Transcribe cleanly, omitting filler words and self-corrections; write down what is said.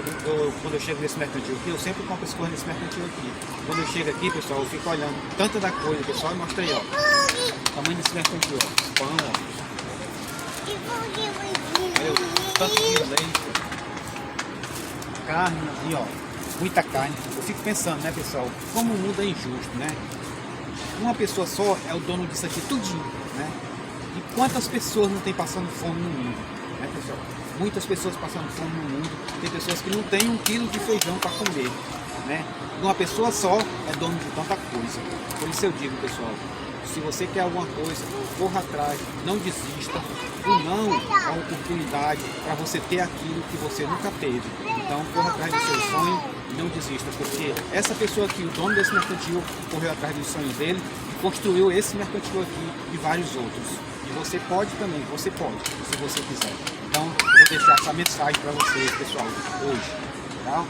quando eu chego nesse mercantil aqui, eu sempre compro as coisas nesse mercantil aqui. Quando eu chego aqui, pessoal, eu fico olhando tanta da coisa, pessoal, e mostra aí, ó. O tamanho desse mercantil, ó. Pão, ó. Olha o tanto de leite. Carne, aqui, ó. Muita carne. Eu fico pensando, né, pessoal, como o mundo é injusto, né? Uma pessoa só é o dono disso aqui tudinho, né? E quantas pessoas não tem passando fome no mundo, né, pessoal? Muitas pessoas passando fome no mundo. Tem pessoas que não têm 1 quilo de feijão para comer, né? Uma pessoa só é dono de tanta coisa. Por isso eu digo, pessoal, se você quer alguma coisa, corra atrás, não desista. O não é uma oportunidade para você ter aquilo que você nunca teve. Então, corra atrás do seu sonho e não desista, porque essa pessoa aqui, o dono desse mercantil, correu atrás dos sonhos dele e construiu esse mercantil aqui e vários outros. E você pode também, você pode, se você quiser. Então, eu vou deixar essa mensagem para vocês, pessoal, hoje, tá?